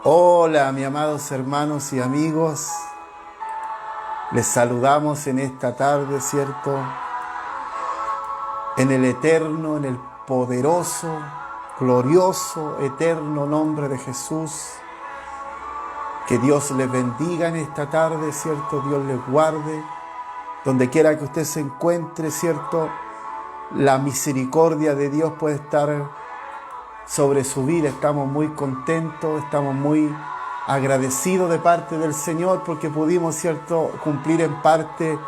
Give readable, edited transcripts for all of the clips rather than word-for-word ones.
Hola, mis amados hermanos y amigos. Les saludamos en esta tarde, ¿cierto? En el eterno, en el poderoso, glorioso, eterno nombre de Jesús. Que Dios les bendiga en esta tarde, ¿cierto? Dios les guarde. Donde quiera que usted se encuentre, ¿cierto? La misericordia de Dios puede estar sobre su vida. Estamos muy contentos, estamos muy agradecidos de parte del Señor porque pudimos, ¿cierto?, cumplir en parte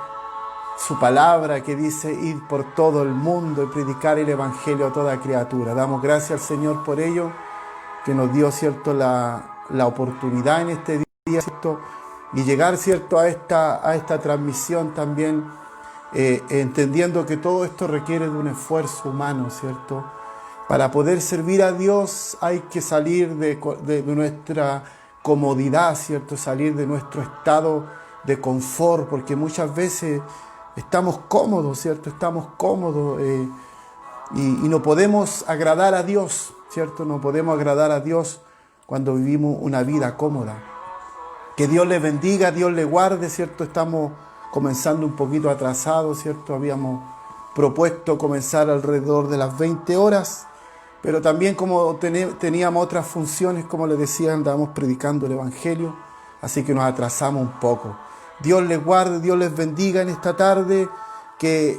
su palabra que dice ir por todo el mundo y predicar el Evangelio a toda criatura. Damos gracias al Señor por ello, que nos dio, ¿cierto?, la oportunidad en este día, ¿cierto?, y llegar, ¿cierto?, a esta transmisión también, entendiendo que todo esto requiere de un esfuerzo humano, ¿cierto? Para poder servir a Dios hay que salir de nuestra comodidad, ¿cierto? Salir de nuestro estado de confort, porque muchas veces estamos cómodos, ¿cierto? Estamos cómodos y no podemos agradar a Dios, ¿cierto? No podemos agradar a Dios cuando vivimos una vida cómoda. Que Dios les bendiga, Dios les guarde, ¿cierto? Estamos comenzando un poquito atrasados, ¿cierto? Habíamos propuesto comenzar alrededor de las 20 horas. Pero también como teníamos otras funciones, como les decía, andábamos predicando el Evangelio, así que nos atrasamos un poco. Dios les guarde, Dios les bendiga en esta tarde, que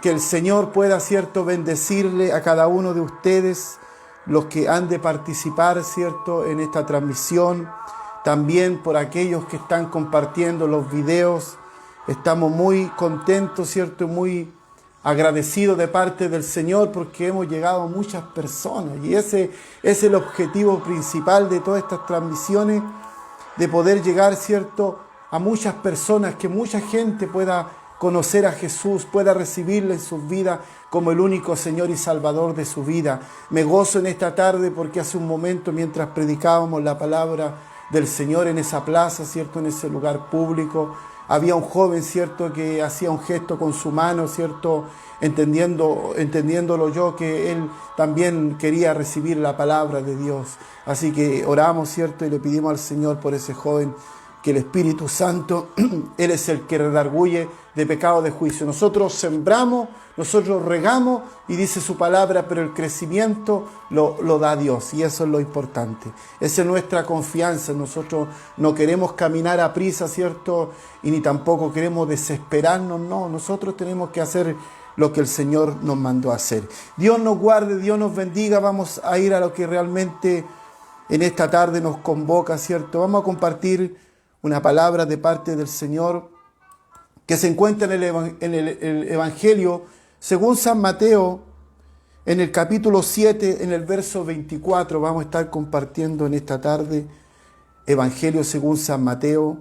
el Señor pueda, ¿cierto?, bendecirle a cada uno de ustedes, los que han de participar, ¿cierto?, en esta transmisión. También por aquellos que están compartiendo los videos. Estamos muy contentos, ¿cierto?, muy agradecido de parte del Señor porque hemos llegado a muchas personas y ese es el objetivo principal de todas estas transmisiones, de poder llegar, ¿cierto?, a muchas personas, que mucha gente pueda conocer a Jesús, pueda recibirle en sus vidas como el único Señor y Salvador de su vida. Me gozo en esta tarde porque hace un momento, mientras predicábamos la palabra del Señor en esa plaza, ¿cierto?, en ese lugar público, había un joven, ¿cierto?, que hacía un gesto con su mano, ¿cierto?, entendiéndolo yo, que él también quería recibir la palabra de Dios. Así que oramos, ¿cierto?, y le pedimos al Señor por ese joven, que el Espíritu Santo, Él es el que redarguye de pecado, de juicio. Nosotros sembramos, nosotros regamos, y dice su palabra, pero el crecimiento lo da Dios, y eso es lo importante. Esa es nuestra confianza. Nosotros no queremos caminar a prisa, ¿cierto?, y ni tampoco queremos desesperarnos, no. Nosotros tenemos que hacer lo que el Señor nos mandó a hacer. Dios nos guarde, Dios nos bendiga. Vamos a ir a lo que realmente en esta tarde nos convoca, ¿cierto? Vamos a compartir una palabra de parte del Señor que se encuentra en el Evangelio según San Mateo, en el capítulo 7, en el verso 24. Vamos a estar compartiendo en esta tarde Evangelio según San Mateo,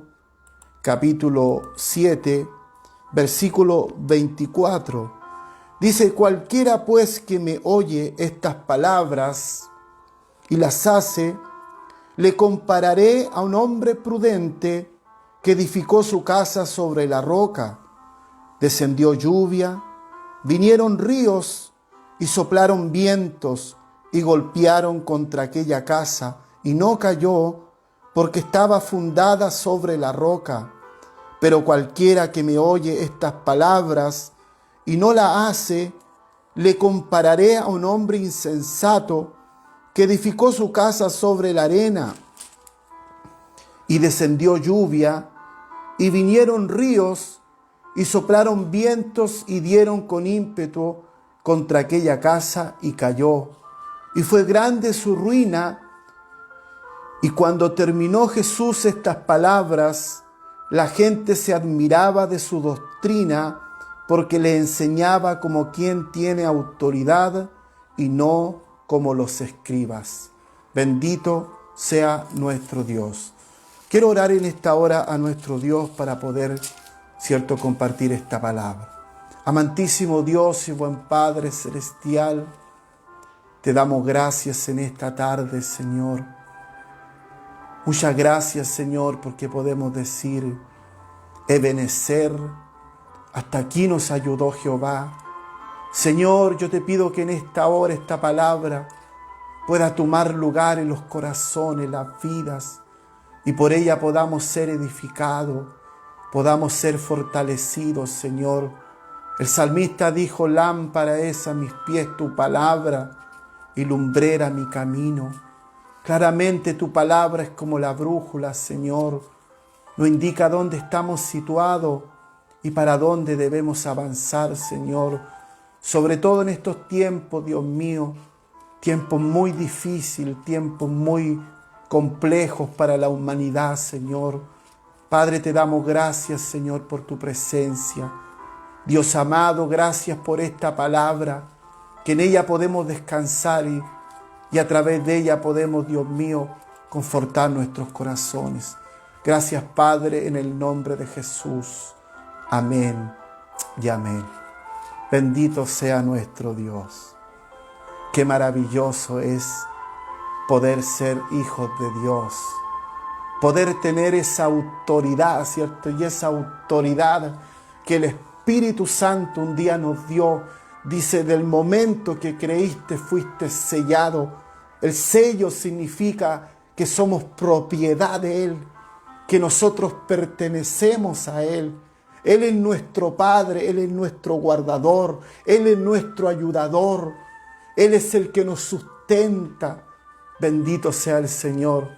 capítulo 7, versículo 24. Dice: cualquiera pues que me oye estas palabras y las hace, le compararé a un hombre prudente que edificó su casa sobre la roca. Descendió lluvia, vinieron ríos y soplaron vientos y golpearon contra aquella casa, y no cayó porque estaba fundada sobre la roca. Pero cualquiera que me oye estas palabras y no la hace, le compararé a un hombre insensato que edificó su casa sobre la arena. Y descendió lluvia, y vinieron ríos, y soplaron vientos, y dieron con ímpetu contra aquella casa, y cayó. Y fue grande su ruina. Y cuando terminó Jesús estas palabras, la gente se admiraba de su doctrina, porque le enseñaba como quien tiene autoridad, y no como los escribas. Bendito sea nuestro Dios. Quiero orar en esta hora a nuestro Dios para poder, ¿cierto?, compartir esta palabra. Amantísimo Dios y buen Padre celestial, te damos gracias en esta tarde, Señor. Muchas gracias, Señor, porque podemos decir: Ebenecer, hasta aquí nos ayudó Jehová. Señor, yo te pido que en esta hora, esta palabra, pueda tomar lugar en los corazones, las vidas, y por ella podamos ser edificados, podamos ser fortalecidos, Señor. El salmista dijo: lámpara es a mis pies tu palabra y lumbrera mi camino. Claramente tu palabra es como la brújula, Señor. Nos indica dónde estamos situados y para dónde debemos avanzar, Señor. Sobre todo en estos tiempos, Dios mío, tiempos muy difíciles, tiempos muy complejos para la humanidad, Señor. Padre, te damos gracias, Señor, por tu presencia. Dios amado, gracias por esta palabra, que en ella podemos descansar y a través de ella podemos, Dios mío, confortar nuestros corazones. Gracias, Padre, en el nombre de Jesús. Amén y amén. Bendito sea nuestro Dios. Qué maravilloso es poder ser hijos de Dios. Poder tener esa autoridad, ¿cierto? Y esa autoridad que el Espíritu Santo un día nos dio. Dice: del momento que creíste fuiste sellado. El sello significa que somos propiedad de Él, que nosotros pertenecemos a Él. Él es nuestro Padre, Él es nuestro guardador, Él es nuestro ayudador, Él es el que nos sustenta. Bendito sea el Señor.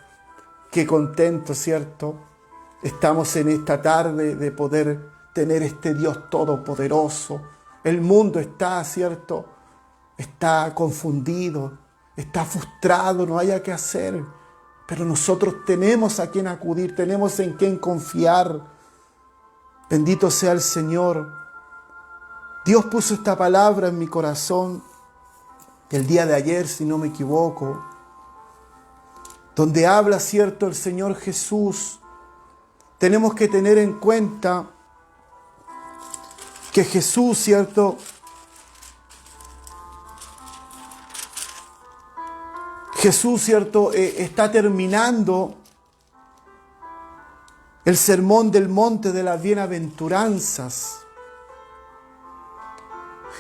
Qué contento, ¿cierto? Estamos en esta tarde de poder tener este Dios todopoderoso. El mundo está, ¿cierto? Está confundido, está frustrado, no haya qué hacer. Pero nosotros tenemos a quien acudir, tenemos en quien confiar. Bendito sea el Señor. Dios puso esta palabra en mi corazón el día de ayer, si no me equivoco, donde habla, ¿cierto?, el Señor Jesús. Tenemos que tener en cuenta que Jesús, ¿cierto?, está terminando el sermón del monte de las bienaventuranzas.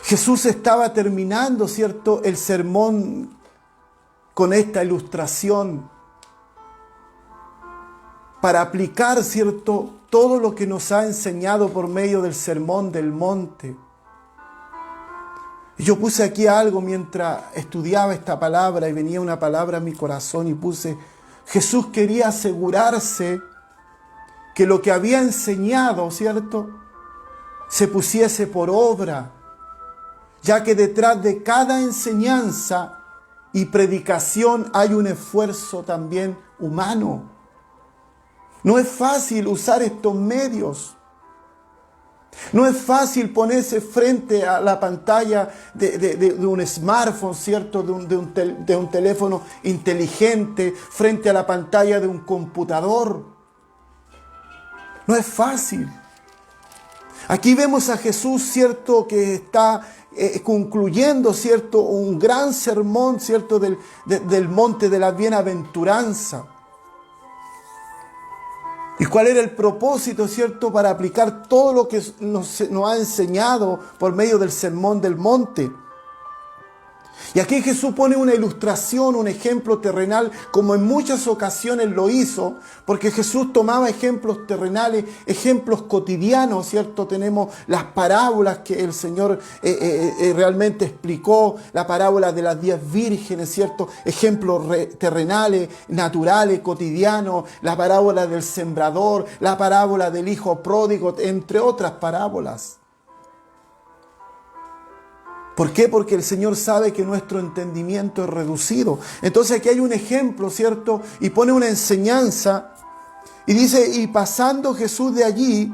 Jesús estaba terminando, ¿cierto?, el sermón con esta ilustración para aplicar, ¿cierto?, todo lo que nos ha enseñado por medio del sermón del monte. Y yo puse aquí algo mientras estudiaba esta palabra y venía una palabra a mi corazón y puse: Jesús quería asegurarse que lo que había enseñado, ¿cierto?, se pusiese por obra, ya que detrás de cada enseñanza y predicación hay un esfuerzo también humano. No es fácil usar estos medios. No es fácil ponerse frente a la pantalla de un smartphone, ¿cierto?, de un teléfono inteligente, frente a la pantalla de un computador. No es fácil. Aquí vemos a Jesús, ¿cierto?, que está concluyendo, ¿cierto?, un gran sermón, ¿cierto?, del monte de la bienaventuranza. ¿Y cuál era el propósito, cierto?, para aplicar todo lo que nos ha enseñado por medio del sermón del monte. Y aquí Jesús pone una ilustración, un ejemplo terrenal, como en muchas ocasiones lo hizo, porque Jesús tomaba ejemplos terrenales, ejemplos cotidianos, ¿cierto? Tenemos las parábolas que el Señor realmente explicó, la parábola de las 10 vírgenes, ¿cierto? Ejemplos terrenales, naturales, cotidianos, la parábola del sembrador, la parábola del hijo pródigo, entre otras parábolas. ¿Por qué? Porque el Señor sabe que nuestro entendimiento es reducido. Entonces aquí hay un ejemplo, ¿cierto? Y pone una enseñanza. Y dice: y pasando Jesús de allí,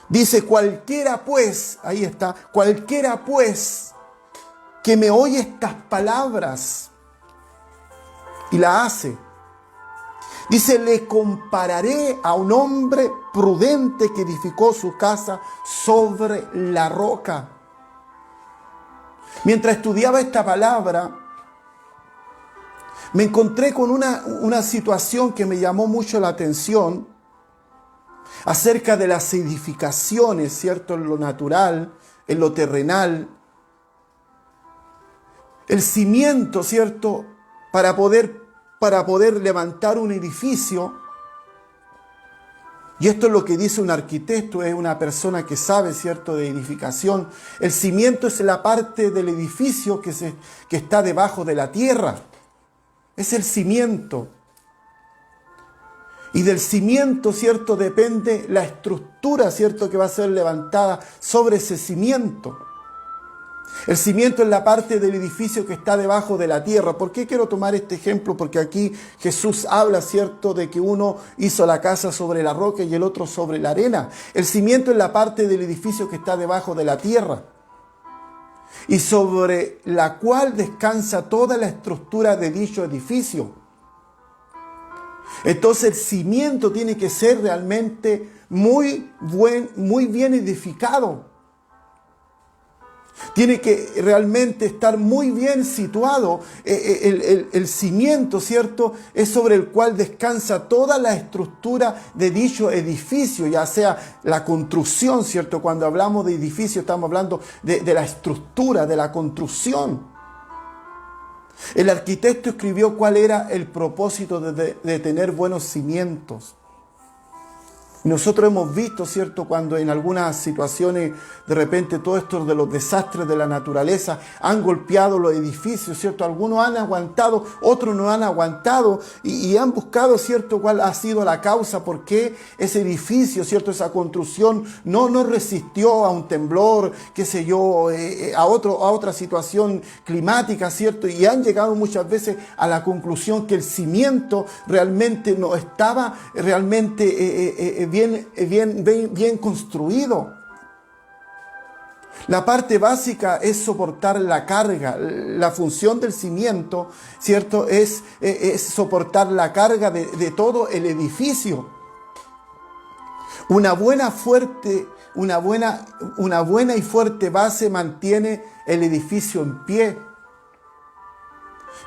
dice: cualquiera pues, ahí está, cualquiera pues que me oye estas palabras y la hace. Dice: le compararé a un hombre prudente que edificó su casa sobre la roca. Mientras estudiaba esta palabra, me encontré con una situación que me llamó mucho la atención acerca de las edificaciones, ¿cierto?, en lo natural, en lo terrenal. El cimiento, ¿cierto? Para poder levantar un edificio, y esto es lo que dice un arquitecto, es una persona que sabe, ¿cierto?, de edificación. El cimiento es la parte del edificio que está debajo de la tierra. Es el cimiento. Y del cimiento, ¿cierto?, depende la estructura, ¿cierto?, que va a ser levantada sobre ese cimiento. El cimiento es la parte del edificio que está debajo de la tierra. ¿Por qué quiero tomar este ejemplo? Porque aquí Jesús habla, ¿cierto?, de que uno hizo la casa sobre la roca y el otro sobre la arena. El cimiento es la parte del edificio que está debajo de la tierra y sobre la cual descansa toda la estructura de dicho edificio. Entonces el cimiento tiene que ser realmente muy bien edificado. Tiene que realmente estar muy bien situado. El cimiento, ¿cierto?, es sobre el cual descansa toda la estructura de dicho edificio, ya sea la construcción, ¿cierto? Cuando hablamos de edificio estamos hablando de la estructura, de la construcción. El arquitecto escribió cuál era el propósito de tener buenos cimientos. Nosotros hemos visto, ¿cierto?, cuando en algunas situaciones de repente todo esto de los desastres de la naturaleza han golpeado los edificios, ¿cierto? Algunos han aguantado, otros no han aguantado y han buscado, ¿cierto?, cuál ha sido la causa, por qué ese edificio, ¿cierto?, esa construcción no resistió a un temblor, qué sé yo, a otra situación climática, ¿cierto? Y han llegado muchas veces a la conclusión que el cimiento realmente no estaba realmente bien construido. La parte básica es soportar la carga. La función del cimiento, ¿cierto?, es soportar la carga de todo el edificio. Una buena y fuerte base mantiene el edificio en pie,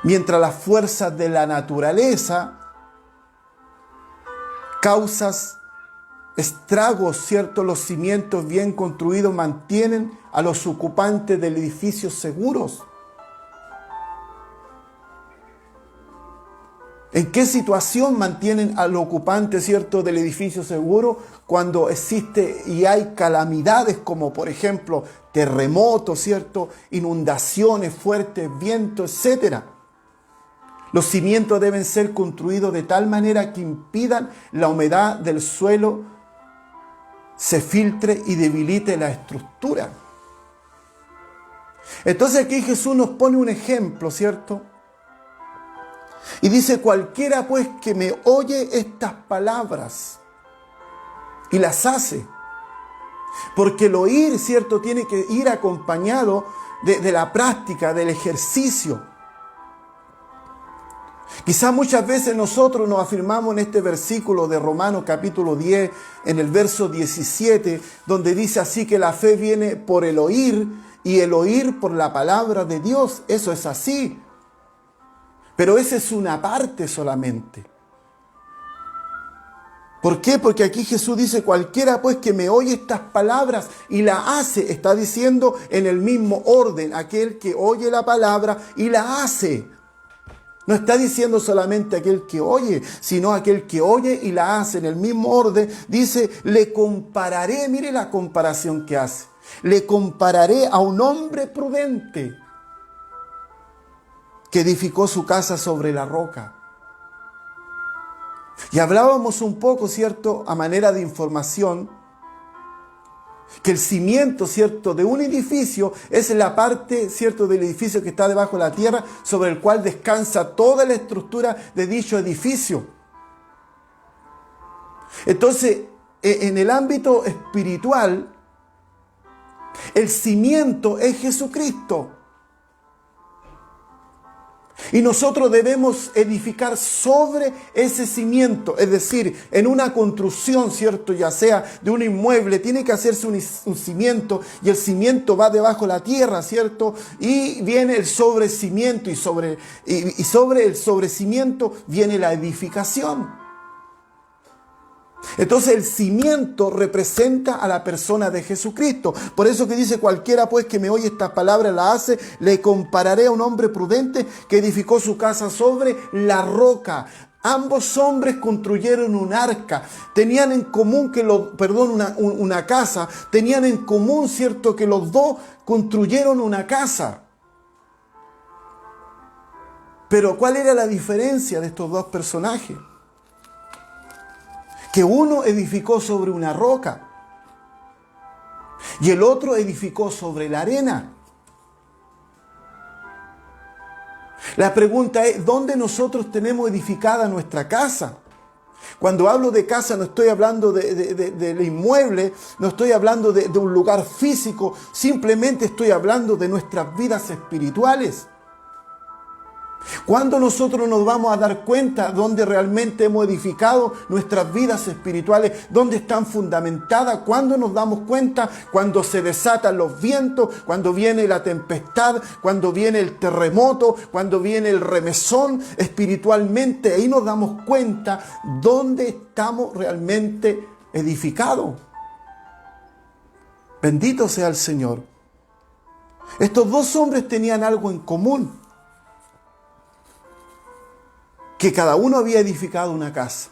mientras las fuerzas de la naturaleza causas estragos, ¿cierto? Los cimientos bien construidos mantienen a los ocupantes del edificio seguros. ¿En qué situación mantienen al ocupante, ¿cierto?, del edificio seguro? Cuando existe y hay calamidades como, por ejemplo, terremotos, ¿cierto?, inundaciones, fuertes vientos, etc. Los cimientos deben ser construidos de tal manera que impidan la humedad del suelo, se filtre y debilite la estructura. Entonces aquí Jesús nos pone un ejemplo, ¿cierto? Y dice: cualquiera pues que me oye estas palabras y las hace. Porque el oír, ¿cierto?, tiene que ir acompañado de la práctica, del ejercicio. Quizás muchas veces nosotros nos afirmamos en este versículo de Romanos capítulo 10, en el verso 17, donde dice así que la fe viene por el oír y el oír por la palabra de Dios. Eso es así. Pero esa es una parte solamente. ¿Por qué? Porque aquí Jesús dice: cualquiera pues que me oye estas palabras y la hace. Está diciendo en el mismo orden, aquel que oye la palabra y la hace. No está diciendo solamente aquel que oye, sino aquel que oye y la hace. En el mismo orden dice: le compararé, mire la comparación que hace. Le compararé a un hombre prudente que edificó su casa sobre la roca. Y hablábamos un poco, ¿cierto?, a manera de información, que el cimiento, ¿cierto?, de un edificio es la parte, ¿cierto?, del edificio que está debajo de la tierra, sobre el cual descansa toda la estructura de dicho edificio. Entonces, en el ámbito espiritual, el cimiento es Jesucristo. Y nosotros debemos edificar sobre ese cimiento, es decir, en una construcción, ¿cierto?, ya sea de un inmueble, tiene que hacerse un cimiento, y el cimiento va debajo de la tierra, ¿cierto? Y viene el sobrecimiento, y sobre el sobrecimiento viene la edificación. Entonces el cimiento representa a la persona de Jesucristo. Por eso que dice: cualquiera pues que me oye estas palabras la hace, le compararé a un hombre prudente que edificó su casa sobre la roca. Ambos hombres construyeron un arca, tenían en común una casa, tenían en común, cierto, que los dos construyeron una casa. Pero ¿cuál era la diferencia de estos dos personajes? Que uno edificó sobre una roca y el otro edificó sobre la arena. La pregunta es: ¿dónde nosotros tenemos edificada nuestra casa? Cuando hablo de casa no estoy hablando del inmueble, no estoy hablando de un lugar físico, simplemente estoy hablando de nuestras vidas espirituales. ¿Cuándo nosotros nos vamos a dar cuenta dónde realmente hemos edificado nuestras vidas espirituales? ¿Dónde están fundamentadas? ¿Cuándo nos damos cuenta? Cuando se desatan los vientos, cuando viene la tempestad, cuando viene el terremoto, cuando viene el remesón espiritualmente. Ahí nos damos cuenta dónde estamos realmente edificados. Bendito sea el Señor. Estos dos hombres tenían algo en común: que cada uno había edificado una casa.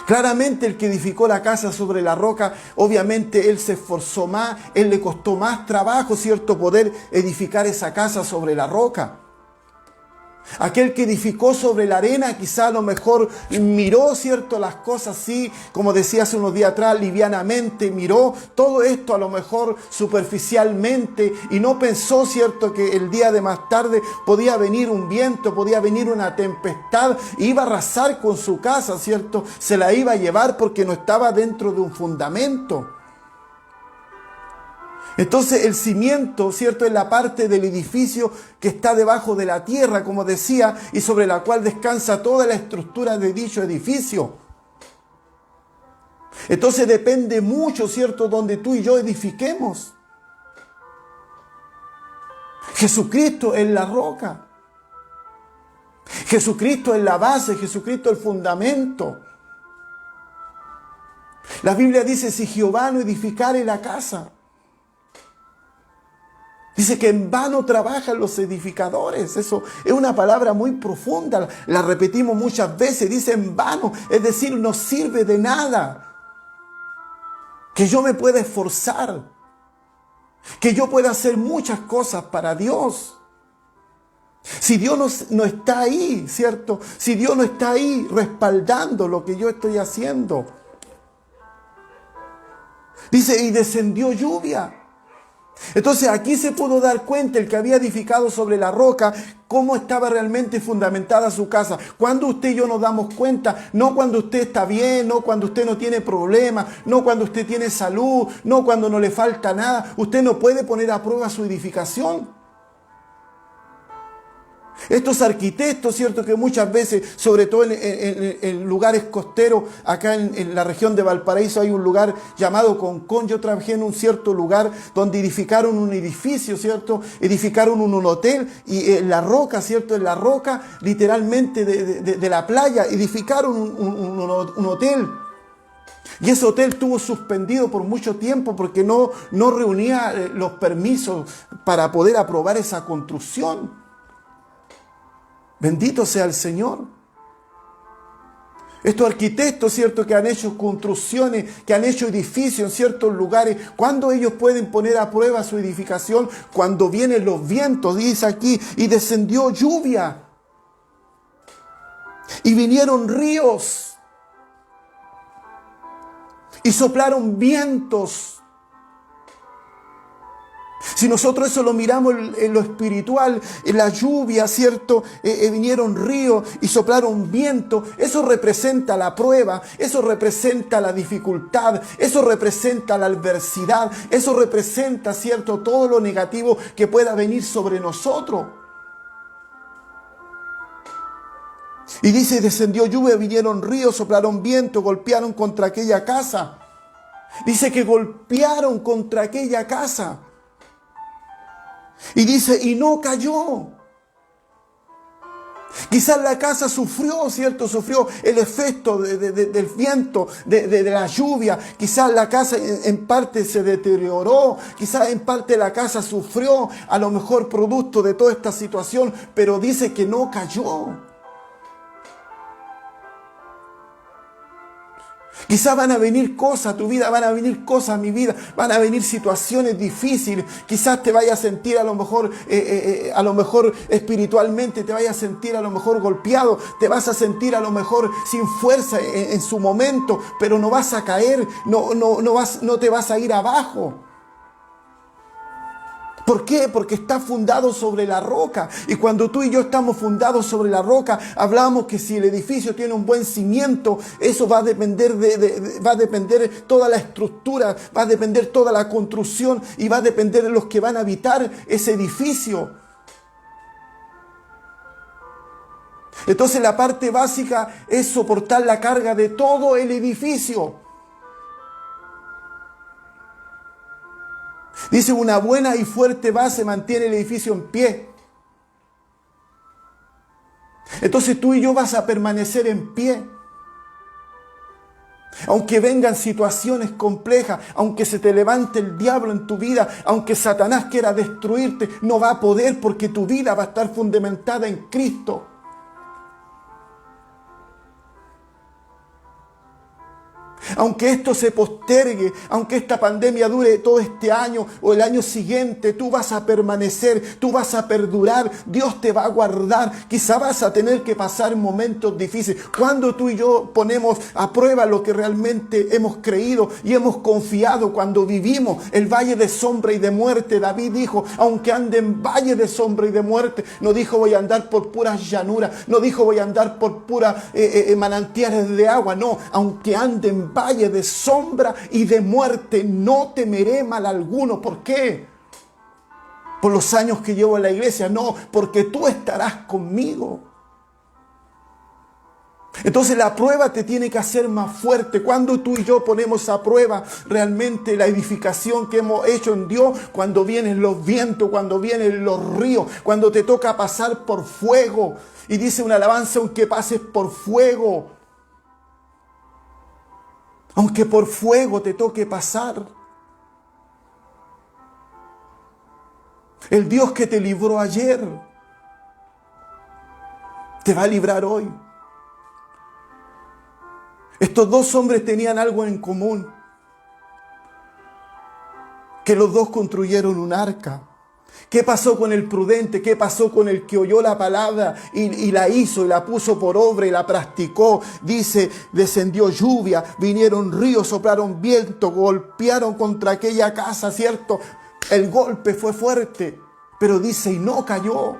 Claramente el que edificó la casa sobre la roca, obviamente él se esforzó más, él le costó más trabajo, ¿cierto?, poder edificar esa casa sobre la roca. Aquel que edificó sobre la arena quizá a lo mejor miró, ¿cierto?, las cosas así, como decía hace unos días atrás, livianamente, miró todo esto a lo mejor superficialmente y no pensó, ¿cierto?, que el día de más tarde podía venir un viento, podía venir una tempestad, iba a arrasar con su casa, ¿cierto?, se la iba a llevar porque no estaba dentro de un fundamento. Entonces el cimiento, ¿cierto?, es la parte del edificio que está debajo de la tierra, como decía, y sobre la cual descansa toda la estructura de dicho edificio. Entonces depende mucho, ¿cierto?, donde tú y yo edifiquemos. Jesucristo es la roca. Jesucristo es la base, Jesucristo es el fundamento. La Biblia dice: si Jehová no edificare la casa, dice que en vano trabajan los edificadores. Eso es una palabra muy profunda, la repetimos muchas veces. Dice en vano, es decir, no sirve de nada que yo me pueda esforzar, que yo pueda hacer muchas cosas para Dios. Si Dios no está ahí, ¿cierto? Si Dios no está ahí respaldando lo que yo estoy haciendo. Dice: y descendió lluvia. Entonces aquí se pudo dar cuenta el que había edificado sobre la roca cómo estaba realmente fundamentada su casa. Cuando usted y yo nos damos cuenta, no cuando usted está bien, no cuando usted no tiene problemas, no cuando usted tiene salud, no cuando no le falta nada. Usted no puede poner a prueba su edificación. Estos arquitectos, ¿cierto?, que muchas veces, sobre todo en lugares costeros, acá en la región de Valparaíso hay un lugar llamado Concón. Yo trabajé en un cierto lugar donde edificaron un edificio, ¿cierto? Edificaron un hotel y en la roca, ¿cierto? En la roca, literalmente de la playa, edificaron un hotel. Y ese hotel estuvo suspendido por mucho tiempo porque no reunía los permisos para poder aprobar esa construcción. Bendito sea el Señor. Estos arquitectos, ¿cierto?, que han hecho construcciones, que han hecho edificios en ciertos lugares, ¿cuándo ellos pueden poner a prueba su edificación? Cuando vienen los vientos, dice aquí, y descendió lluvia, y vinieron ríos, y soplaron vientos. Si nosotros eso lo miramos en lo espiritual, en la lluvia, ¿cierto? Vinieron ríos y soplaron viento. Eso representa la prueba, eso representa la dificultad, eso representa la adversidad, eso representa, ¿cierto?, todo lo negativo que pueda venir sobre nosotros. Y dice: descendió lluvia, vinieron ríos, soplaron viento, golpearon contra aquella casa. Dice que golpearon contra aquella casa. Y dice: y no cayó. Quizás la casa sufrió, ¿cierto? Sufrió el efecto del viento, de la lluvia. Quizás la casa en parte se deterioró. Quizás en parte la casa sufrió, a lo mejor producto de toda esta situación, pero dice que no cayó. Quizás van a venir cosas a tu vida, van a venir cosas a mi vida, van a venir situaciones difíciles. Quizás te vayas a sentir a lo mejor espiritualmente, te vayas a sentir a lo mejor golpeado, te vas a sentir a lo mejor sin fuerza en su momento, pero no vas a caer, no te vas a ir abajo. ¿Por qué? Porque está fundado sobre la roca. Y cuando tú y yo estamos fundados sobre la roca, hablamos que si el edificio tiene un buen cimiento, eso va a depender va a depender toda la estructura, va a depender toda la construcción y va a depender de los que van a habitar ese edificio. Entonces la parte básica es soportar la carga de todo el edificio. Dice, una buena y fuerte base mantiene el edificio en pie. Entonces tú y yo vas a permanecer en pie. Aunque vengan situaciones complejas, aunque se te levante el diablo en tu vida, aunque Satanás quiera destruirte, no va a poder porque tu vida va a estar fundamentada en Cristo. Aunque esto se postergue, aunque esta pandemia dure todo este año o el año siguiente, tú vas a permanecer, tú vas a perdurar, Dios te va a guardar. Quizá vas a tener que pasar momentos difíciles. Cuando tú y yo ponemos a prueba lo que realmente hemos creído y hemos confiado, cuando vivimos el valle de sombra y de muerte, David dijo, aunque ande en valle de sombra y de muerte, no dijo voy a andar por puras llanuras, no dijo voy a andar por puras manantiales de agua, no, aunque ande en valle de sombra y de muerte, no temeré mal alguno. ¿Por qué? Por los años que llevo en la iglesia, no, porque tú estarás conmigo. Entonces la prueba te tiene que hacer más fuerte. Cuando tú y yo ponemos a prueba realmente la edificación que hemos hecho en Dios, cuando vienen los vientos, cuando vienen los ríos, cuando te toca pasar por fuego. Y dice una alabanza, aunque pases por fuego, aunque por fuego te toque pasar, el Dios que te libró ayer te va a librar hoy. Estos dos hombres tenían algo en común, que los dos construyeron un arca. ¿Qué pasó con el prudente? ¿Qué pasó con el que oyó la palabra y la hizo y la puso por obra y la practicó? Dice, descendió lluvia, vinieron ríos, soplaron viento, golpearon contra aquella casa, ¿cierto? El golpe fue fuerte, pero dice, y no cayó,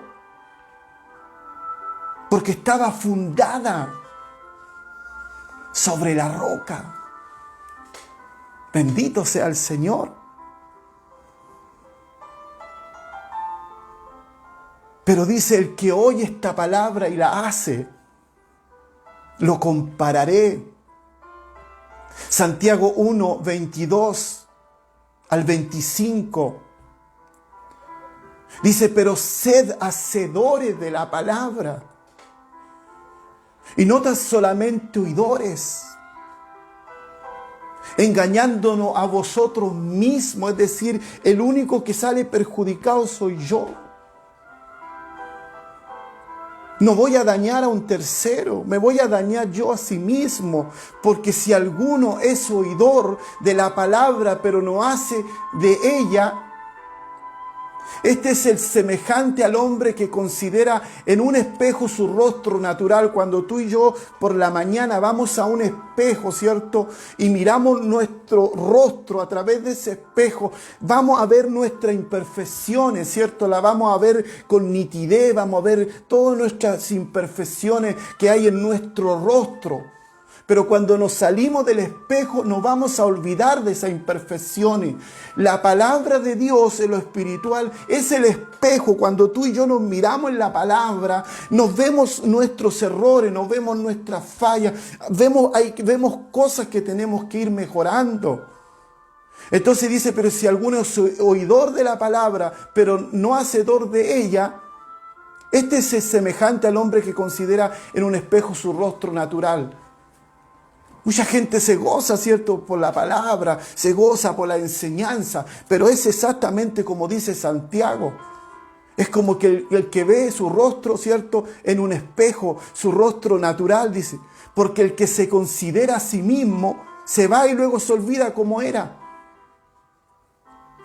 porque estaba fundada sobre la roca. Bendito sea el Señor. Pero dice, el que oye esta palabra y la hace, lo compararé. Santiago 1, 22 al 25. Dice, pero sed hacedores de la palabra. Y no tan solamente oidores, engañándonos a vosotros mismos. Es decir, el único que sale perjudicado soy yo. No voy a dañar a un tercero, me voy a dañar yo a sí mismo, porque si alguno es oidor de la palabra, pero no hace de ella, este es el semejante al hombre que considera en un espejo su rostro natural. Cuando tú y yo por la mañana vamos a un espejo, ¿cierto? Y miramos nuestro rostro a través de ese espejo, vamos a ver nuestras imperfecciones, ¿cierto? La vamos a ver con nitidez, vamos a ver todas nuestras imperfecciones que hay en nuestro rostro. Pero cuando nos salimos del espejo nos vamos a olvidar de esas imperfecciones. La palabra de Dios en lo espiritual es el espejo. Cuando tú y yo nos miramos en la palabra, nos vemos nuestros errores, nos vemos nuestras fallas, vemos cosas que tenemos que ir mejorando. Entonces dice, pero si alguno es oidor de la palabra, pero no hacedor de ella, Este es semejante al hombre que considera en un espejo su rostro natural. Mucha gente se goza, ¿cierto?, por la palabra, se goza por la enseñanza, pero es exactamente como dice Santiago. Es como que el que ve su rostro, ¿cierto?, en un espejo, su rostro natural, dice. Porque el que se considera a sí mismo se va y luego se olvida cómo era.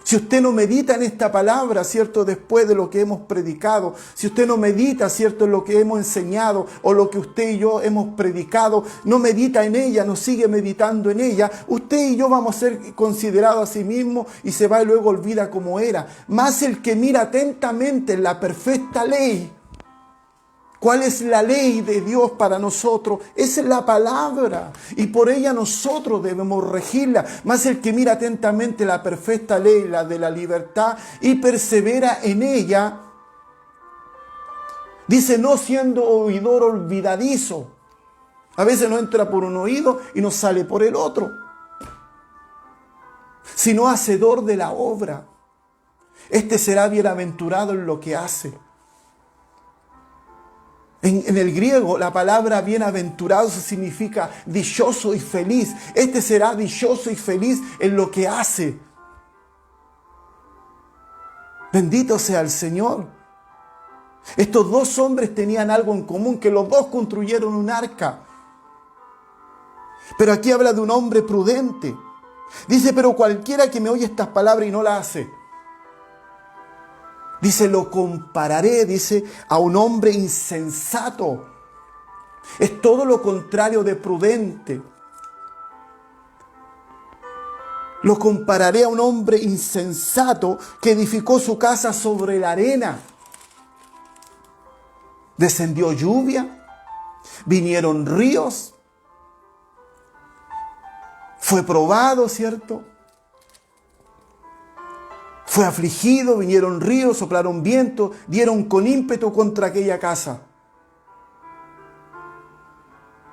Si usted no medita en esta palabra, ¿cierto?, después de lo que hemos predicado, si usted no medita, ¿cierto?, en lo que hemos enseñado o lo que usted y yo hemos predicado, no medita en ella, no sigue meditando en ella, usted y yo vamos a ser considerados a sí mismos y se va y luego olvida cómo era. Más el que mira atentamente en la perfecta ley. ¿Cuál es la ley de Dios para nosotros? Esa es la palabra. Y por ella nosotros debemos regirla. Más el que mira atentamente la perfecta ley, la de la libertad, y persevera en ella, dice, no siendo oidor olvidadizo. A veces nos entra por un oído y nos sale por el otro. Sino hacedor de la obra. Este será bienaventurado en lo que hace. En el griego, la palabra bienaventurado significa dichoso y feliz. Este será dichoso y feliz en lo que hace. Bendito sea el Señor. Estos dos hombres tenían algo en común, que los dos construyeron un arca. Pero aquí habla de un hombre prudente. Dice, pero cualquiera que me oye estas palabras y no las hace. Dice, lo compararé, dice, a un hombre insensato. Es todo lo contrario de prudente. Lo compararé a un hombre insensato que edificó su casa sobre la arena. Descendió lluvia, vinieron ríos, fue probado, ¿cierto? Fue afligido, vinieron ríos, soplaron viento, dieron con ímpetu contra aquella casa.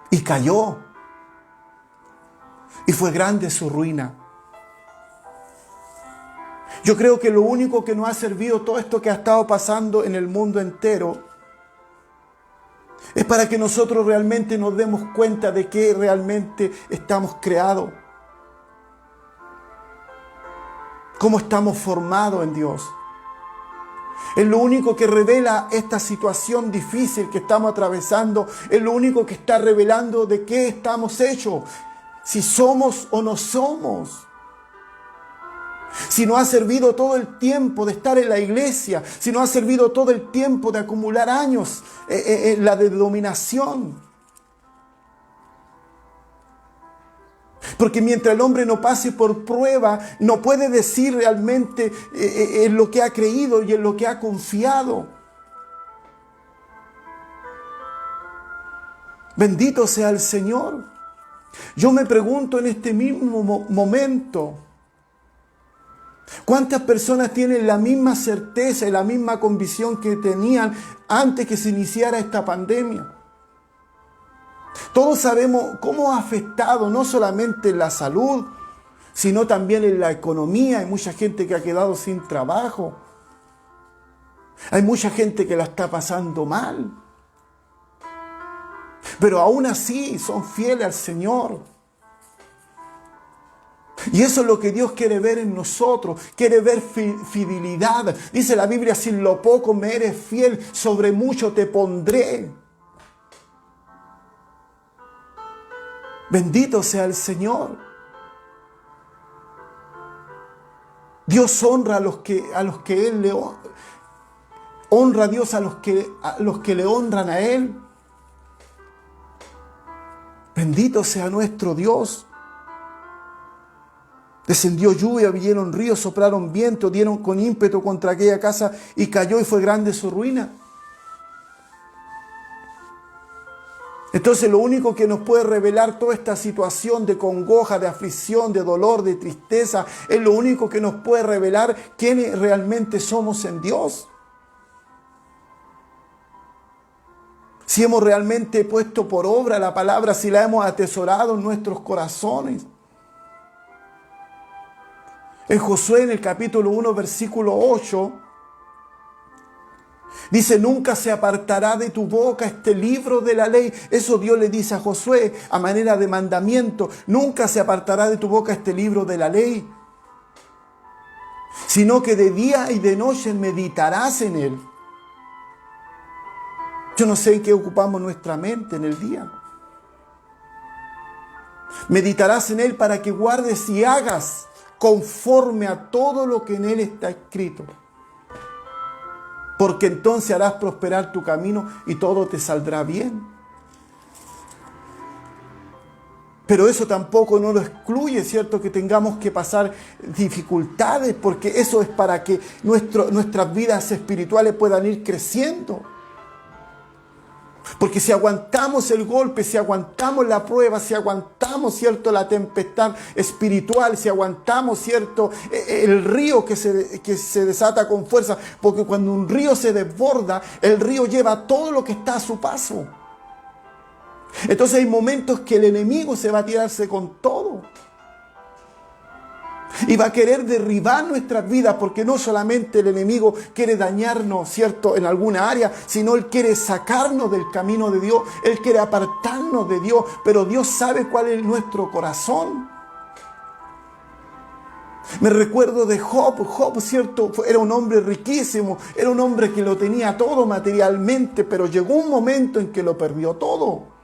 Y cayó. Y fue grande su ruina. Yo creo que lo único que nos ha servido todo esto que ha estado pasando en el mundo entero es para que nosotros realmente nos demos cuenta de qué realmente estamos creados. Cómo estamos formados en Dios. Es lo único que revela esta situación difícil que estamos atravesando. Es lo único que está revelando de qué estamos hechos. Si somos o no somos. Si nos ha servido todo el tiempo de estar en la iglesia. Si nos ha servido todo el tiempo de acumular años en la denominación. Porque mientras el hombre no pase por prueba, no puede decir realmente en lo que ha creído y en lo que ha confiado. Bendito sea el Señor. Yo me pregunto en este mismo momento, ¿cuántas personas tienen la misma certeza y la misma convicción que tenían antes que se iniciara esta pandemia? Todos sabemos cómo ha afectado no solamente en la salud, sino también en la economía. Hay mucha gente que ha quedado sin trabajo. Hay mucha gente que la está pasando mal. Pero aún así son fieles al Señor. Y eso es lo que Dios quiere ver en nosotros. Quiere ver fidelidad. Dice la Biblia, si en lo poco me eres fiel, sobre mucho te pondré. Bendito sea el Señor. Dios honra a los que Él le honra a Dios a los que le honran a Él. Bendito sea nuestro Dios. Descendió lluvia, vinieron ríos, soplaron viento, dieron con ímpetu contra aquella casa y cayó y fue grande su ruina. Entonces lo único que nos puede revelar toda esta situación de congoja, de aflicción, de dolor, de tristeza, es lo único que nos puede revelar quiénes realmente somos en Dios. Si hemos realmente puesto por obra la palabra, si la hemos atesorado en nuestros corazones. En Josué, en el capítulo 1, versículo 8, Dice, nunca se apartará de tu boca este libro de la ley. Eso Dios le dice a Josué a manera de mandamiento. Nunca se apartará de tu boca este libro de la ley, sino que de día y de noche meditarás en él. Yo no sé en qué ocupamos nuestra mente en el día. Meditarás en él para que guardes y hagas conforme a todo lo que en él está escrito. Porque entonces harás prosperar tu camino y todo te saldrá bien. Pero eso tampoco no lo excluye, ¿cierto? Que tengamos que pasar dificultades, porque eso es para que nuestras vidas espirituales puedan ir creciendo. Porque si aguantamos el golpe, si aguantamos la prueba, si aguantamos, ¿cierto?, la tempestad espiritual, si aguantamos, ¿cierto?, el río que se desata con fuerza, porque cuando un río se desborda, el río lleva todo lo que está a su paso. Entonces hay momentos que el enemigo se va a tirarse con todo. Y va a querer derribar nuestras vidas, porque no solamente el enemigo quiere dañarnos, ¿cierto?, en alguna área, sino él quiere sacarnos del camino de Dios, él quiere apartarnos de Dios, pero Dios sabe cuál es nuestro corazón. Me recuerdo de Job. Job, ¿cierto?, era un hombre riquísimo, era un hombre que lo tenía todo materialmente, pero llegó un momento en que lo perdió todo.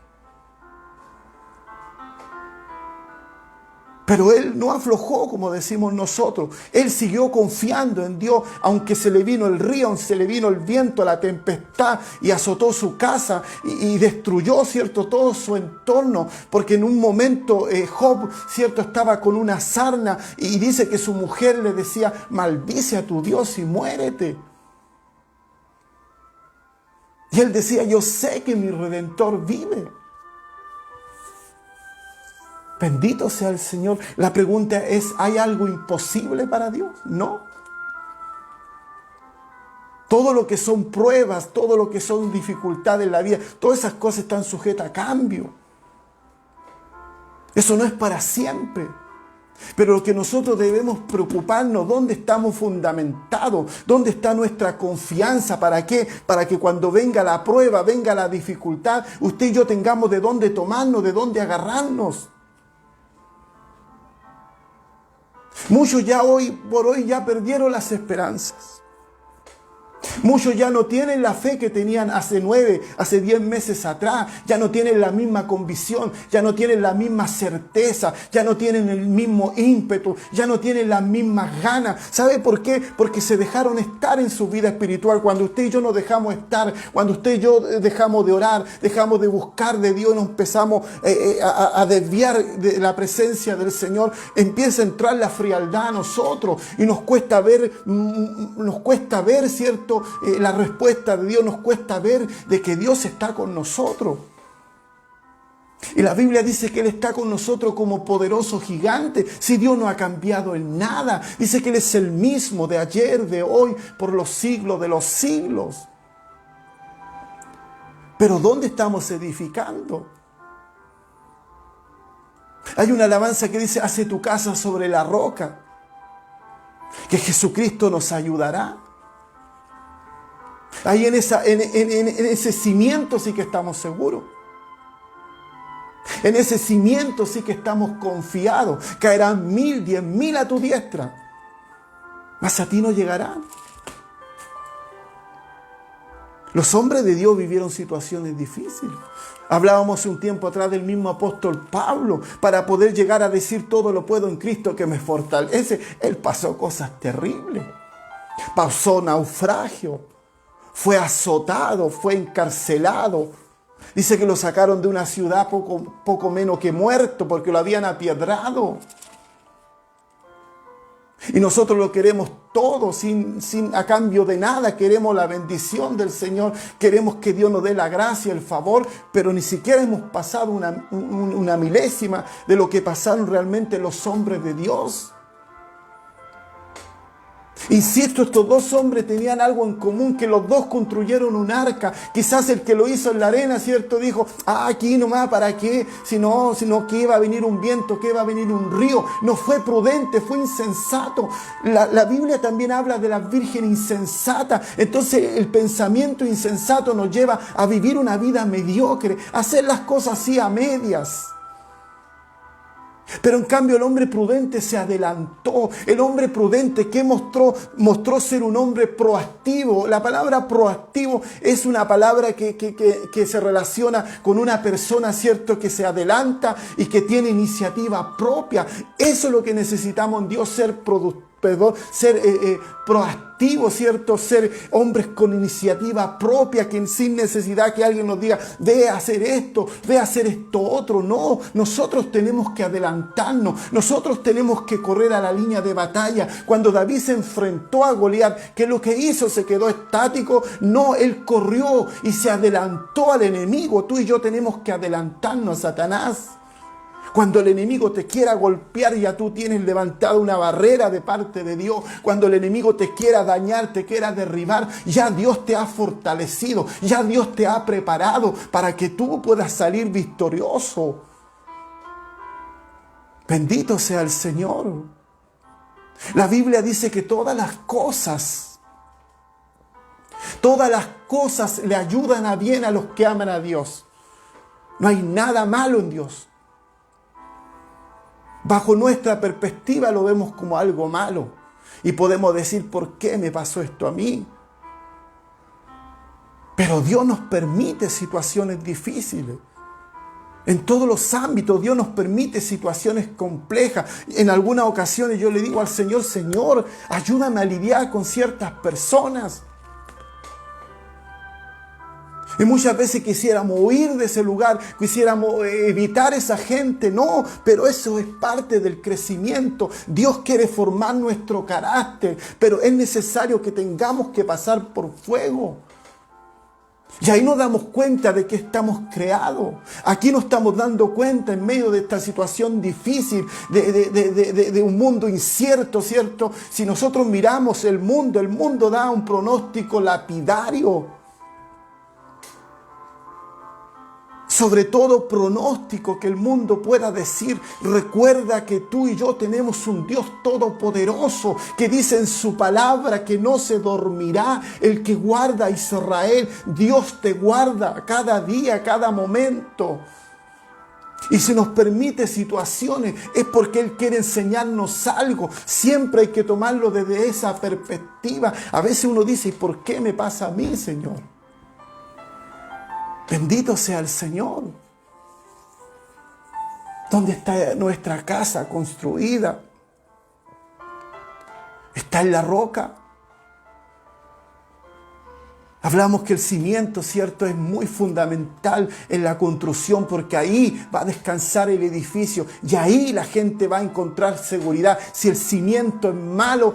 Pero él no aflojó, como decimos nosotros. Él siguió confiando en Dios, aunque se le vino el río, se le vino el viento, la tempestad, y azotó su casa y destruyó, ¿cierto?, todo su entorno. Porque en un momento Job, ¿cierto?, estaba con una sarna y dice que su mujer le decía, maldice a tu Dios y muérete. Y él decía, yo sé que mi Redentor vive. Bendito sea el Señor. La pregunta es, ¿hay algo imposible para Dios? No. Todo lo que son pruebas, todo lo que son dificultades en la vida, todas esas cosas están sujetas a cambio. Eso no es para siempre. Pero lo que nosotros debemos preocuparnos, ¿dónde estamos fundamentados? ¿Dónde está nuestra confianza? ¿Para qué? Para que cuando venga la prueba, venga la dificultad, usted y yo tengamos de dónde tomarnos, de dónde agarrarnos. Muchos ya por hoy ya perdieron las esperanzas. Muchos ya no tienen la fe que tenían hace 9, hace 10 meses atrás. Ya no tienen la misma convicción, ya no tienen la misma certeza, ya no tienen el mismo ímpetu, ya no tienen las mismas ganas. ¿Sabe por qué? Porque se dejaron estar en su vida espiritual. Cuando usted y yo nos dejamos estar, cuando usted y yo dejamos de orar, dejamos de buscar de Dios, nos empezamos a desviar de la presencia del Señor, empieza a entrar la frialdad a nosotros y nos cuesta ver, ¿cierto?, la respuesta de Dios, nos cuesta ver de que Dios está con nosotros. Y la Biblia dice que Él está con nosotros como poderoso gigante. Si Dios no ha cambiado en nada, dice que Él es el mismo de ayer, de hoy, por los siglos de los siglos. Pero ¿dónde estamos edificando? Hay una alabanza que dice, hace tu casa sobre la roca, que Jesucristo nos ayudará. Ahí en ese cimiento sí que estamos seguros. En ese cimiento sí que estamos confiados. Caerán 1000, 10.000 a tu diestra, mas a ti no llegarán. Los hombres de Dios vivieron situaciones difíciles. Hablábamos un tiempo atrás del mismo apóstol Pablo. Para poder llegar a decir todo lo puedo en Cristo que me fortalece, él pasó cosas terribles. Pasó naufragio. Fue azotado, fue encarcelado. Dice que lo sacaron de una ciudad poco menos que muerto porque lo habían apiedrado. Y nosotros lo queremos todo a cambio de nada. Queremos la bendición del Señor. Queremos que Dios nos dé la gracia, el favor. Pero ni siquiera hemos pasado una milésima de lo que pasaron realmente los hombres de Dios. Insisto, estos dos hombres tenían algo en común, que los dos construyeron un arca. Quizás el que lo hizo en la arena, ¿cierto? Dijo, aquí nomás, ¿para qué? Si no que iba a venir un viento, que iba a venir un río. No fue prudente, fue insensato. La Biblia también habla de la virgen insensata. Entonces el pensamiento insensato nos lleva a vivir una vida mediocre, a hacer las cosas así a medias. Pero en cambio el hombre prudente se adelantó. El hombre prudente que mostró ser un hombre proactivo. La palabra proactivo es una palabra que se relaciona con una persona, ¿cierto?, que se adelanta y que tiene iniciativa propia. Eso es lo que necesitamos en Dios, ser proactivo, ¿cierto? Ser hombres con iniciativa propia, que sin necesidad que alguien nos diga, ve a hacer esto otro. No, nosotros tenemos que adelantarnos, nosotros tenemos que correr a la línea de batalla. Cuando David se enfrentó a Goliat, ¿qué es lo que hizo? ¿Se quedó estático? No, él corrió y se adelantó al enemigo. Tú y yo tenemos que adelantarnos a Satanás. Cuando el enemigo te quiera golpear, ya tú tienes levantada una barrera de parte de Dios. Cuando el enemigo te quiera dañar, te quiera derribar, ya Dios te ha fortalecido, ya Dios te ha preparado para que tú puedas salir victorioso. Bendito sea el Señor. La Biblia dice que todas las cosas le ayudan a bien a los que aman a Dios. No hay nada malo en Dios. Bajo nuestra perspectiva lo vemos como algo malo y podemos decir, ¿por qué me pasó esto a mí? Pero Dios nos permite situaciones difíciles. En todos los ámbitos Dios nos permite situaciones complejas. En algunas ocasiones yo le digo al Señor, Señor, ayúdame a lidiar con ciertas personas. Y muchas veces quisiéramos huir de ese lugar, quisiéramos evitar esa gente. No, pero eso es parte del crecimiento. Dios quiere formar nuestro carácter, pero es necesario que tengamos que pasar por fuego. Y ahí nos damos cuenta de que estamos creados. Aquí nos estamos dando cuenta en medio de esta situación difícil, de un mundo incierto, ¿cierto? Si nosotros miramos el mundo da un pronóstico lapidario. Sobre todo pronóstico que el mundo pueda decir. Recuerda que tú y yo tenemos un Dios todopoderoso que dice en su palabra que no se dormirá el que guarda a Israel. Dios te guarda cada día, cada momento. Y si nos permite situaciones es porque Él quiere enseñarnos algo. Siempre hay que tomarlo desde esa perspectiva. A veces uno dice, ¿y por qué me pasa a mí, Señor? Bendito sea el Señor. ¿Dónde está nuestra casa construida? ¿Está en la roca? Hablamos que el cimiento, ¿cierto?, es muy fundamental en la construcción porque ahí va a descansar el edificio y ahí la gente va a encontrar seguridad. Si el cimiento es malo,